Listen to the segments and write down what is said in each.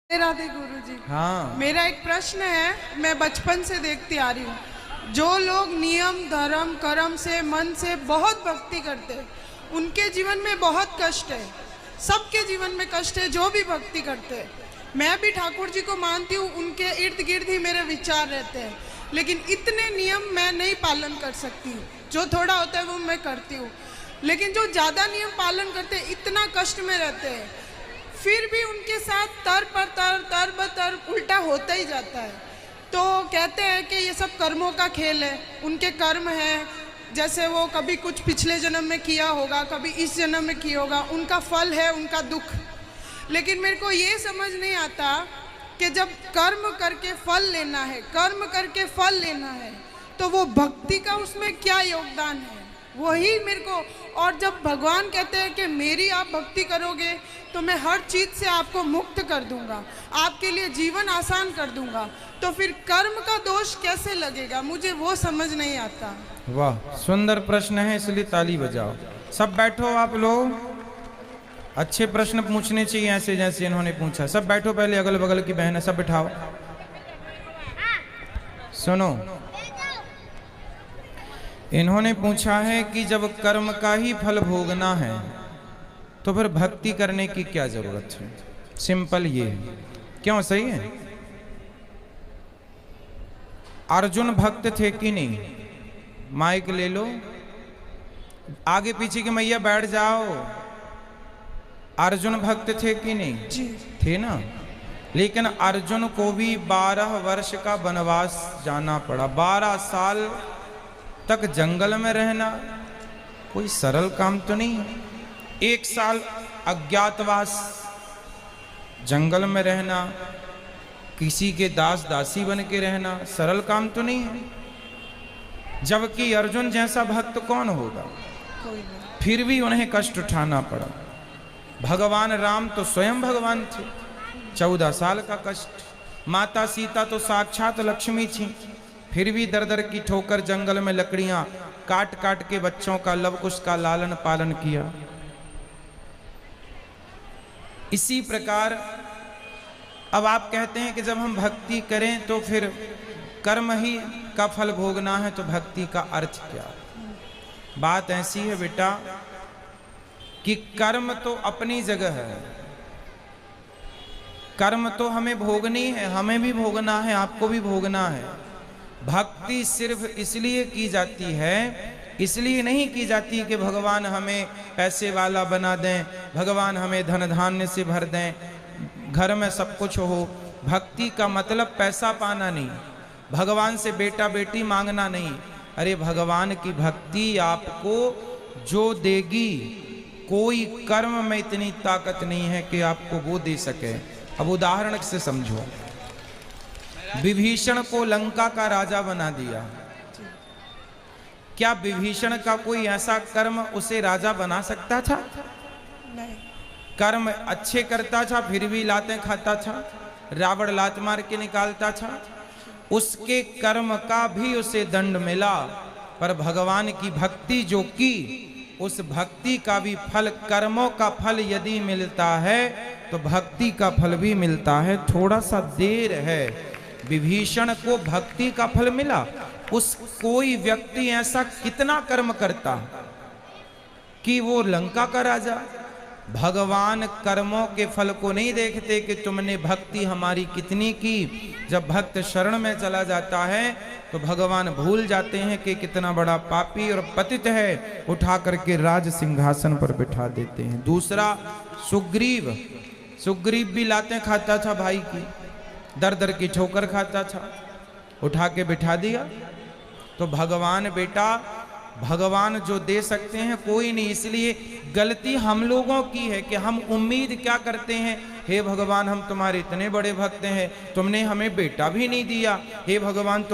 राधे गुरु जी। हाँ। मेरा एक प्रश्न है, मैं बचपन से देखती आ रही हूँ, जो लोग नियम धर्म कर्म से मन से बहुत भक्ति करते हैं उनके जीवन में बहुत कष्ट है। सबके जीवन में कष्ट है जो भी भक्ति करते हैं। मैं भी ठाकुर जी को मानती हूँ, उनके इर्द गिर्द ही मेरे विचार रहते हैं, लेकिन इतने नियम मैं नहीं पालन कर सकती हूँ। जो थोड़ा होता है वो मैं करती हूँ, लेकिन जो ज़्यादा नियम पालन करते हैं इतना कष्ट में रहते हैं, फिर भी उनके साथ तर बतर उल्टा होता ही जाता है। तो कहते हैं कि ये सब कर्मों का खेल है, उनके कर्म हैं, जैसे वो कभी कुछ पिछले जन्म में किया होगा, कभी इस जन्म में किया होगा, उनका फल है उनका दुख। लेकिन मेरे को ये समझ नहीं आता कि जब कर्म करके फल लेना है, कर्म करके फल लेना है, तो वो भक्ति का उसमें क्या योगदान है, वही मेरे को। और जब भगवान कहते हैं कि मेरी आप भक्ति करोगे तो मैं हर चीज़ से आपको मुक्त कर दूंगा, आपके लिए जीवन आसान कर दूंगा, तो फिर कर्म का दोष कैसे लगेगा, मुझे वो समझ नहीं आता। वाह, सुंदर प्रश्न है, इसलिए ताली बजाओ। सब बैठो आप लोग, अच्छे प्रश्न पूछने चाहिए ऐसे जैसे इन्होंने पूछा। सब बैठो, पहले अगल बगल की बहन है सब बिठाओ। सुनो, इन्होंने पूछा है कि जब कर्म का ही फल भोगना है तो फिर भक्ति करने की क्या जरूरत है। सिंपल ये है, क्यों? सही है। अर्जुन भक्त थे कि नहीं? माइक ले लो, आगे पीछे की मैया बैठ जाओ। अर्जुन भक्त थे कि नहीं? जी थे ना। लेकिन अर्जुन को भी 12 वर्ष का वनवास जाना पड़ा। 12 साल तक जंगल में रहना कोई सरल काम तो नहीं है। 1 साल अज्ञातवास, जंगल में रहना, किसी के दास दासी बन के रहना सरल काम तो नहीं है। जबकि अर्जुन जैसा भक्त कौन होगा? कोई नहीं। फिर भी उन्हें कष्ट उठाना पड़ा। भगवान राम तो स्वयं भगवान थे, 14 साल का कष्ट। माता सीता तो साक्षात लक्ष्मी थी, फिर भी दर दर की ठोकर जंगल में लकड़ियां काट काट के बच्चों का लवकुश का लालन पालन किया। इसी प्रकार अब आप कहते हैं कि जब हम भक्ति करें तो फिर कर्म ही का फल भोगना है, तो भक्ति का अर्थ क्या? बात ऐसी है बेटा कि कर्म तो अपनी जगह है, कर्म तो हमें भोगनी है, हमें भी भोगना है, आपको भी भोगना है। भक्ति सिर्फ इसलिए की जाती है, इसलिए नहीं की जाती कि भगवान हमें पैसे वाला बना दें, भगवान हमें धन धान्य से भर दें, घर में सब कुछ हो। भक्ति का मतलब पैसा पाना नहीं, भगवान से बेटा बेटी मांगना नहीं। अरे भगवान की भक्ति आपको जो देगी, कोई कर्म में इतनी ताकत नहीं है कि आपको वो दे सके। अब उदाहरण से समझो, विभीषण को लंका का राजा बना दिया, क्या विभीषण का कोई ऐसा कर्म उसे राजा बना सकता था? नहीं। कर्म अच्छे करता था फिर भी लातें खाता था, रावण लात मार के निकालता था, उसके कर्म का भी उसे दंड मिला। पर भगवान की भक्ति जो की, उस भक्ति का भी फल, कर्मों का फल यदि मिलता है तो भक्ति का फल भी मिलता है। थोड़ा सा देर है। विभीषण को भक्ति का फल मिला। उस कोई व्यक्ति ऐसा कितना कर्म करता कि वो लंका का राजा। भगवान कर्मों के फल को नहीं देखते कि तुमने भक्ति हमारी कितनी की। जब भक्त शरण में चला जाता है तो भगवान भूल जाते हैं कि कितना बड़ा पापी और पतित है, उठा करके राज सिंहासन पर बिठा देते हैं। दूसरा, सुग्रीव, सुग्रीव भी लातें खाता था भाई की, दर दर की ठोकर खाता था, उठा के बिठा दिया। तो भगवान बेटा, भगवान जो दे सकते हैं कोई नहीं। इसलिए गलती हम लोगों की है कि हम उम्मीद क्या करते हैं, हे भगवान हम तुम्हारे इतने बड़े भक्त हैं, तुमने हमें बेटा भी नहीं दिया। हे भगवान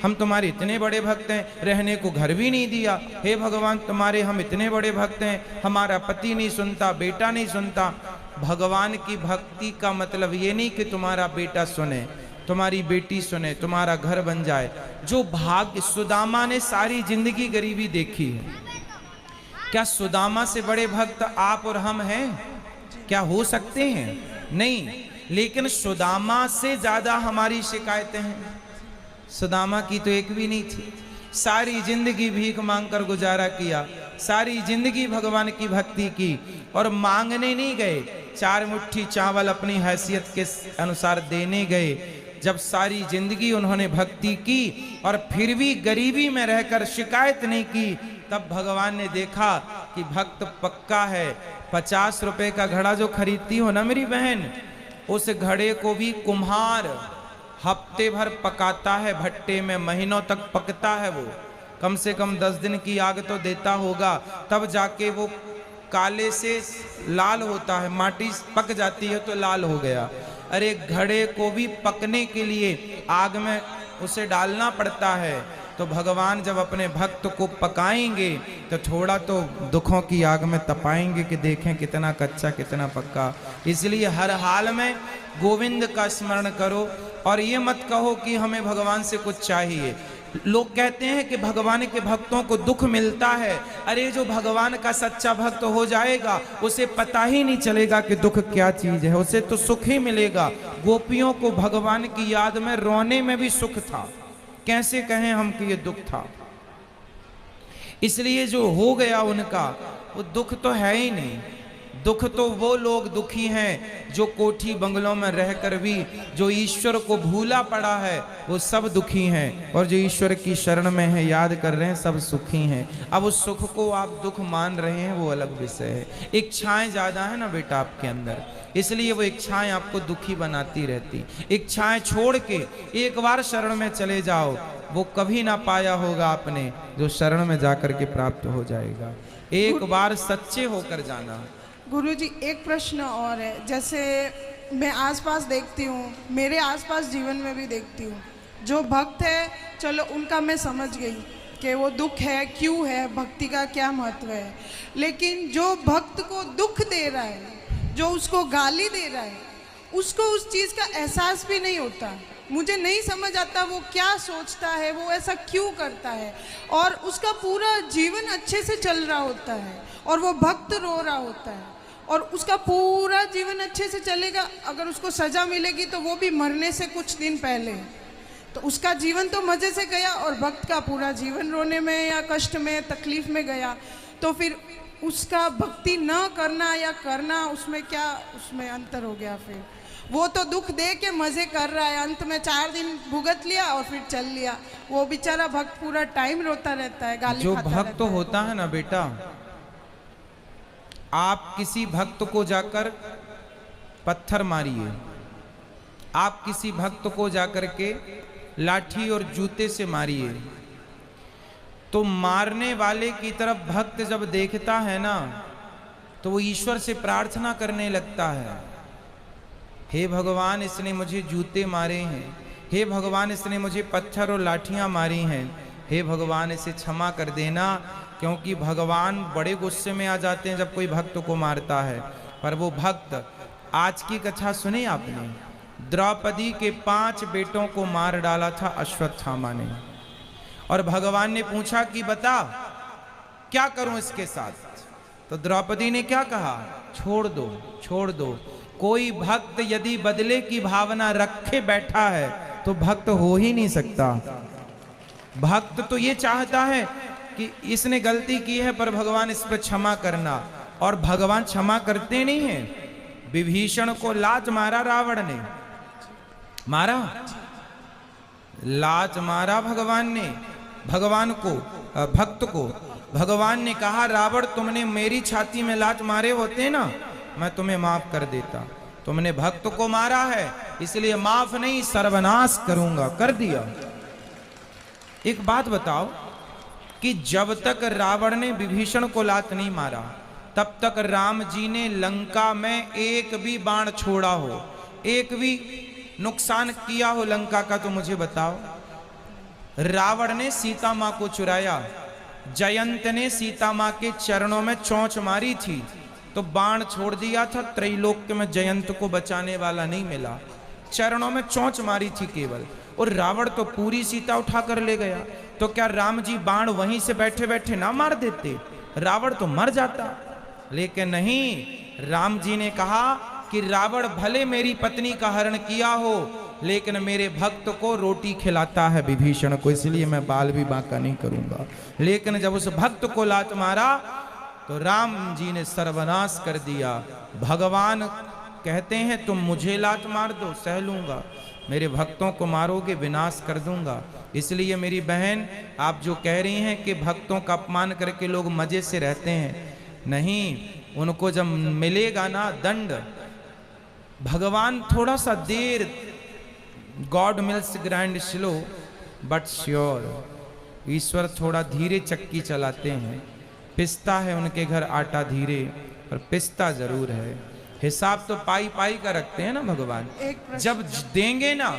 हम तुम्हारे इतने बड़े भक्त हैं, रहने को घर भी नहीं दिया। हे भगवान हम इतने बड़े भक्त हैं, हमारा पति नहीं सुनता, बेटा नहीं सुनता। भगवान की भक्ति का मतलब ये नहीं कि तुम्हारा बेटा सुने, तुम्हारी बेटी सुने, तुम्हारा घर बन जाए। जो भाग्य, सुदामा ने सारी जिंदगी गरीबी देखी है, क्या सुदामा से बड़े भक्त आप और हम हैं? क्या हो सकते हैं? नहीं। लेकिन सुदामा से ज्यादा हमारी शिकायतें हैं। सुदामा की तो एक भी नहीं थी, सारी जिंदगी भीख मांगकर गुजारा किया, सारी जिंदगी भगवान की भक्ति की, और मांगने नहीं गए, 4 मुट्ठी चावल अपनी हैसियत के अनुसार देने गए। जब सारी जिंदगी उन्होंने भक्ति की और फिर भी गरीबी में रहकर शिकायत नहीं की, तब भगवान ने देखा कि भक्त पक्का है। 50 रुपए का घड़ा जो खरीदती हो ना मेरी बहन, उस घड़े को भी कुम्हार हफ्ते भर पकाता है भट्टे में, महीनों तक पकता है वो, कम से कम 10 दिन की आग तो देता होगा, तब जाके वो काले से लाल होता है, माटी पक जाती है तो लाल हो गया। अरे घड़े को भी पकने के लिए आग में उसे डालना पड़ता है। तो भगवान जब अपने भक्त को पकाएंगे तो थोड़ा तो दुखों की आग में तपाएंगे कि देखें कितना कच्चा कितना पक्का। इसलिए हर हाल में गोविंद का स्मरण करो और ये मत कहो कि हमें भगवान से कुछ चाहिए। लोग कहते हैं कि भगवान के भक्तों को दुख मिलता है। अरे जो भगवान का सच्चा भक्त हो जाएगा उसे पता ही नहीं चलेगा कि दुख क्या चीज है, उसे तो सुख ही मिलेगा। गोपियों को भगवान की याद में रोने में भी सुख था, कैसे कहें हम कि ये दुख था। इसलिए जो हो गया उनका वो दुख तो है ही नहीं। दुख तो वो लोग दुखी हैं जो कोठी बंगलों में रहकर भी जो ईश्वर को भूला पड़ा है, वो सब दुखी हैं, और जो ईश्वर की शरण में है, याद कर रहे हैं, सब सुखी हैं। अब उस सुख को आप दुख मान रहे हैं वो अलग विषय है। इच्छाएं ज्यादा है ना बेटा आपके अंदर, इसलिए वो इच्छाएं आपको दुखी बनाती रहती। इच्छाएं छोड़ के एक बार शरण में चले जाओ, वो कभी ना पाया होगा आपने जो शरण में जाकर के प्राप्त हो जाएगा। एक बार सच्चे होकर जाना। गुरुजी एक प्रश्न और है, जैसे मैं आसपास देखती हूँ, मेरे आसपास जीवन में भी देखती हूँ, जो भक्त है चलो उनका मैं समझ गई कि वो दुख है, क्यों है, भक्ति का क्या महत्व है, लेकिन जो भक्त को दुख दे रहा है, जो उसको गाली दे रहा है, उसको उस चीज़ का एहसास भी नहीं होता। मुझे नहीं समझ आता वो क्या सोचता है, वो ऐसा क्यों करता है, और उसका पूरा जीवन अच्छे से चल रहा होता है और वो भक्त रो रहा होता है, और उसका पूरा जीवन अच्छे से चलेगा। अगर उसको सजा मिलेगी तो वो भी मरने से कुछ दिन पहले, तो उसका जीवन तो मज़े से गया और भक्त का पूरा जीवन रोने में या कष्ट में तकलीफ में गया। तो फिर उसका भक्ति न करना या करना, उसमें क्या उसमें अंतर हो गया। फिर वो तो दुख दे के मज़े कर रहा है, अंत में 4 दिन भुगत लिया और फिर चल लिया। वो बेचारा भक्त पूरा टाइम रोता रहता है, गाली खाता रहता है। जो भक्त होता है ना बेटा, आप किसी भक्त को जाकर पत्थर मारिए, आप किसी भक्त को जाकर के लाठी और जूते से मारिए, तो मारने वाले की तरफ भक्त जब देखता है ना, तो वो ईश्वर से प्रार्थना करने लगता है, हे भगवान इसने मुझे जूते मारे हैं, हे भगवान इसने मुझे पत्थर और लाठियां मारी हैं, हे भगवान इसे क्षमा कर देना। क्योंकि भगवान बड़े गुस्से में आ जाते हैं जब कोई भक्त को मारता है। पर वो भक्त, आज की कथा सुनी आपने, द्रौपदी के 5 बेटों को मार डाला था अश्वत्थामा ने, और भगवान ने पूछा कि बता क्या करूं इसके साथ, तो द्रौपदी ने क्या कहा, छोड़ दो छोड़ दो। कोई भक्त यदि बदले की भावना रखे बैठा है तो भक्त हो ही नहीं सकता। भक्त तो ये चाहता है कि इसने गलती की है पर भगवान इस पर क्षमा करना, और भगवान क्षमा करते नहीं हैं। विभीषण को लात मारा रावण ने, मारा, लात मारा भगवान ने, भगवान को, भक्त को। भगवान ने कहा रावण तुमने मेरी छाती में लात मारे होते ना, मैं तुम्हें माफ कर देता, तुमने भक्त को मारा है इसलिए माफ नहीं सर्वनाश करूंगा, कर दिया। एक बात बताओ कि जब तक रावण ने विभीषण को लात नहीं मारा तब तक राम जी ने लंका में एक भी बाण छोड़ा हो, एक भी नुकसान किया हो लंका का, तो मुझे बताओ। रावण ने सीता मां को चुराया, जयंत ने सीता मां के चरणों में चोंच मारी थी तो बाण छोड़ दिया था, त्रैलोक्य में जयंत को बचाने वाला नहीं मिला, चरणों में चोंच मारी थी केवल, और रावण तो पूरी सीता उठा कर ले गया। तो क्या राम जी बाण वहीं से बैठे बैठे ना मार देते, रावण तो मर जाता। लेकिन नहीं, राम जी ने कहा कि रावण भले मेरी पत्नी का हरण किया हो, लेकिन मेरे भक्त को रोटी खिलाता है विभीषण को, इसलिए मैं बाल भी बांका नहीं करूंगा। लेकिन जब उस भक्त को लात मारा तो राम जी ने सर्वनाश कर दिया। भगवान कहते हैं तुम मुझे लात मार दो, सह लूंगा, मेरे भक्तों को मारोगे विनाश कर दूंगा। इसलिए मेरी बहन, आप जो कह रही हैं कि भक्तों का अपमान करके लोग मजे से रहते हैं, नहीं, उनको जब मिलेगा ना दंड, भगवान थोड़ा सा देर, god mills grind slow but sure, ईश्वर थोड़ा धीरे चक्की चलाते हैं। पिसता है उनके घर आटा धीरे, पर पिसता जरूर है। हिसाब तो पाई पाई का रखते हैं ना भगवान। जब देंगे ना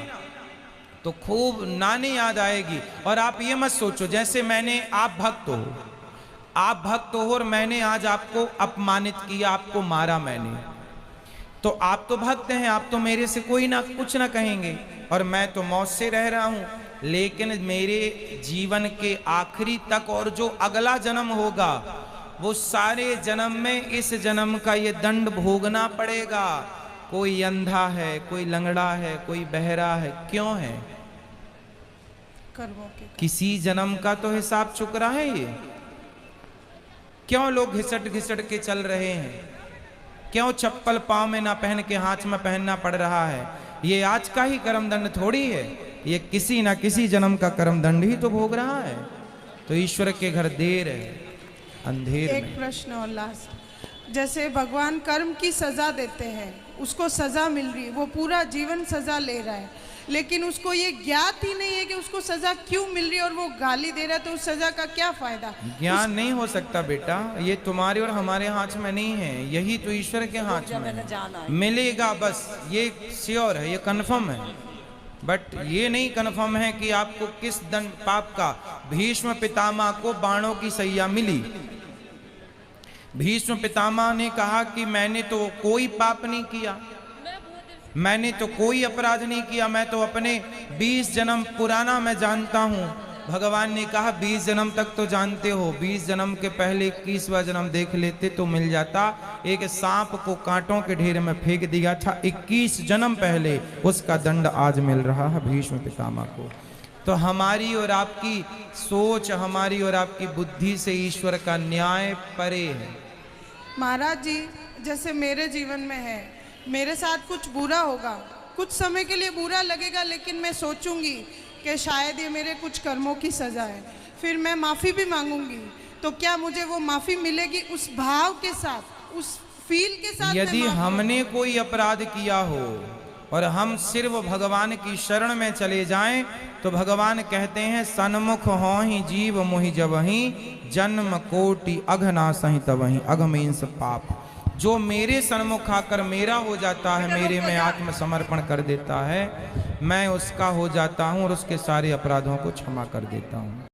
तो खूब नानी याद आएगी। और आप ये मत सोचो जैसे मैंने, आप भक्त हो और मैंने आज आपको अपमानित किया, आपको मारा मैंने, तो आप तो भक्त हैं, आप तो मेरे से कोई ना कुछ ना कहेंगे और मैं तो मौत से रह रहा हूं। लेकिन मेरे जीवन के आखिरी तक और जो अगला जन्म होगा, वो सारे जन्म में इस जन्म का ये दंड भोगना पड़ेगा। कोई अंधा है, कोई लंगड़ा है, कोई बहरा है, क्यों है? कर्मों के किसी जन्म का तो हिसाब चुक रहा है ये। क्यों लोग घिसट घिसट के चल रहे हैं? क्यों चप्पल पांव में ना पहन के हाथ में पहनना पड़ रहा है? ये आज का ही कर्म दंड थोड़ी है, ये किसी ना किसी जन्म का कर्म दंड ही तो भोग रहा है। तो ईश्वर के घर देर है, अंधेर में। एक प्रश्न और लास्ट, जैसे भगवान कर्म की सजा देते हैं, उसको सजा मिल रही है, वो पूरा जीवन सजा ले रहा है, लेकिन उसको ये ज्ञात ही नहीं है कि उसको सजा क्यों मिल रही है और वो गाली दे रहा है, तो उस सजा का क्या फायदा? नहीं हो सकता बेटा, ये तुम्हारे और हमारे हाथ में नहीं है, यही तो ईश्वर के हाथ में है। मिलेगा बस, ये श्योर है, ये कन्फर्म है, बट ये नहीं कन्फर्म है कि आपको किस दंड पाप का। भीष्म पितामह को बाणों की सैया मिली। भीष्म पितामह ने कहा कि मैंने तो कोई पाप नहीं किया, मैंने तो कोई अपराध नहीं किया, मैं तो अपने 20 जन्म पुराना मैं जानता हूँ। भगवान ने कहा 20 जन्म तक तो जानते हो, 20 जन्म के पहले 21वां जन्म देख लेते तो मिल जाता। एक सांप को कांटों के ढेर में फेंक दिया था 21 जन्म पहले, उसका दंड आज मिल रहा है भीष्म पितामह को। तो हमारी और आपकी सोच, हमारी और आपकी बुद्धि से ईश्वर का न्याय परे है। महाराज जी, जैसे मेरे जीवन में है, मेरे साथ कुछ बुरा होगा, कुछ समय के लिए बुरा लगेगा, लेकिन मैं सोचूंगी कि शायद ये मेरे कुछ कर्मों की सजा है, फिर मैं माफ़ी भी मांगूंगी, तो क्या मुझे वो माफ़ी मिलेगी उस भाव के साथ, उस फील के साथ? यदि हमने कोई अपराध किया हो और हम सिर्फ भगवान की शरण में चले जाएं, तो भगवान कहते हैं सन्मुख हो ही जीव मोहि जबहि, जन्म कोटि अघना सहित वही, अघमींस पाप। जो मेरे सन्मुख आकर मेरा हो जाता है, मेरे में आत्मसमर्पण कर देता है, मैं उसका हो जाता हूँ और उसके सारे अपराधों को क्षमा कर देता हूँ।